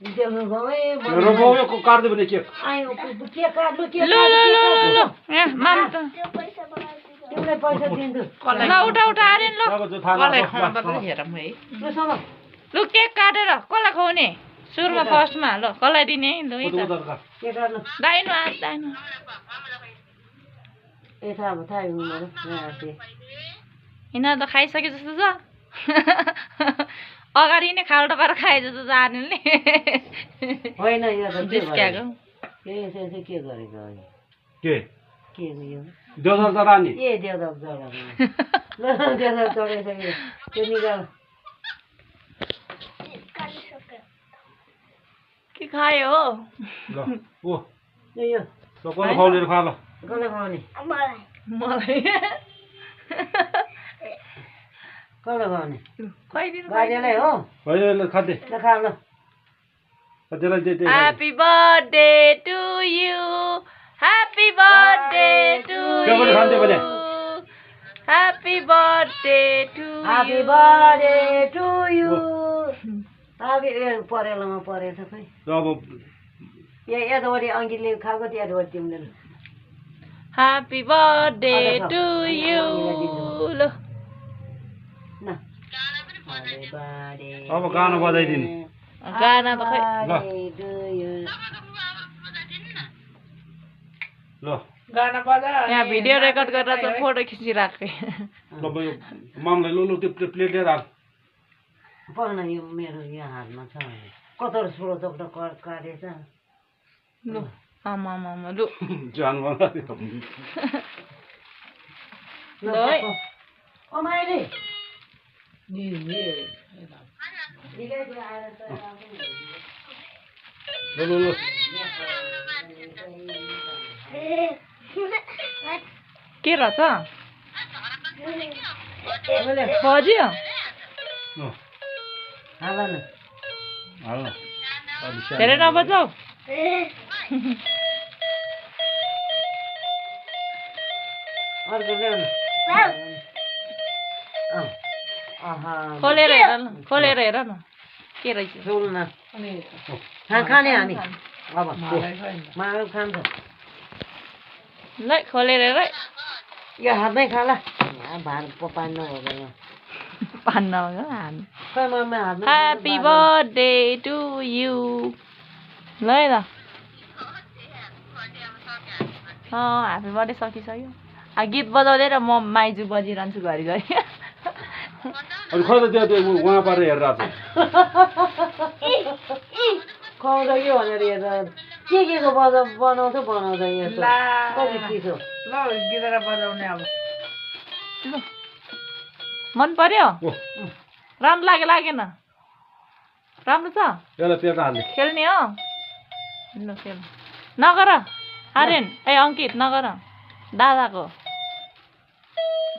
रोबाउ को काट्दै भने केक आयो के काट्नु के ल यहाँ माम त तिमीलाई पैसा दिन्छु ल उठा अरे ल लु केक काटेर कसलाई खुवाउने सुरुमा फर्स्टमा ल कसलाई दिने है लु के गर्नु दाइनु आज दाइनु ए थाहा हुँदैन यिनीहरू त खाइसके जस्तो छ अगाडि नै खाल्टो पारेर खाए जस्तो जानेले होइन यो त बिस्क्याको के गरेको के यो देउदार चढानी ए देउदार चढाएको ल देउदार चढाइसक्यो त्यो निकाल के खायो हो ल ओ यो कसले खुवाउने खा ल कसले खुवाउने मलाई कसले खुवाउने खुवाइदिनु बाजेलाई हो होइन खाद्य ल खा ल खाद्यलाई they Happy birthday to you. Happy birthday to you. Happy birthday to Happy you. birthday to you. Happy परेलमा परेछ खै अब यादवरी अङ्कितले खाएको थियो यादवरी तिमीले Happy birthday to you. ल न अब गाना बजाइदिनु गाना त खै ल गाना बजा यहाँ भिडियो रेकर्ड गरेर चाहिँ फोटो खिचिराखे ल मामलाई लु त्यो प्लेट लिएर हाल पढ्न यो मेरो यहाँ हातमा छ कत्रो सोह्र चक्र काटेछ लु आमा आमा लु जान ल है अमाइले ल के रहेछ बज्यो हाल न हाल न धेरै नबजाऊ अर्को ल्याउनु खोलेर हेर न खोलेर हेर न के रहेछ सुन खाने हामी अब माघ खान्छ ल खोलेर हेर है यो हातमै खा ल भात पानी नभएको पान नभएको हामी खै मम्मी हातमा ह्याप्पी बर्थडे टु यु ल है त ह्याप्पी बर्थडे सकिसक्यो गीत बजाउँदै र म माइजू बजिरहन्छु घरिघरि अनि खै त त्यो उहाँ पारेर हेरेर खुवाउँछ कि भनेर हेर्दा के को बनाउँछ यो कति चिसो ल गिटार बजाउने अब मन पर्यो राम्रो लागेन राम्रो छ यसलाई पेट हाल्ने खेल्ने हो ल खेल नगर आर्यन ए अङ्कित नगर दादाको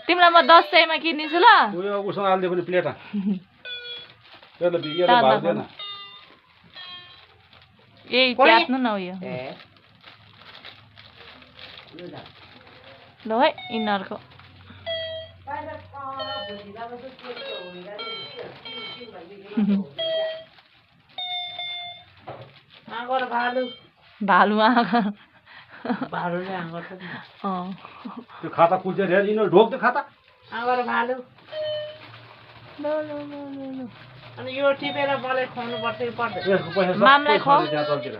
तिमीलाई म 10 सयमा किनिदिन्छु ल उयो उसँग हाल्दियो भने प्लेट यसलाई भिगेर भाग्दैन यही च्यात्नु न उयो ल है यिनीहरूको आँगर भालु भालु आँगर भालुले आँगर त त्यो खाता कुल्चेर हेर यिनीहरू ढोक त्यो खाता आँगर भालु ल ल ल ल ल अनि यो टिपेर मलाई खुवाउनु पर्छ कि पर्दैन यसको पैसा सब मामलाई खुवाऊ। त्यहाँ चल्तिर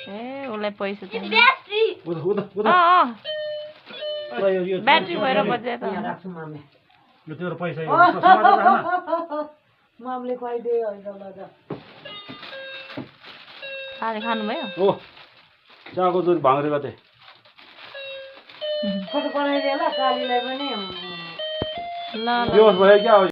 ए उसलाई पैसा चाहिन्छ उता उता उता यो ब्याट्री भएर बज्यो त यहाँ राख्छु मामले यो तेरो पैसा यो समातेर राख्न मामले खुवाइदियो होइन ल खाले खानुभयो ओ चाको जुन भाङ्रेको थिएँ फोटो बनाइदियो ल कालीलाई पनि ल ल बेहोस भयो क्या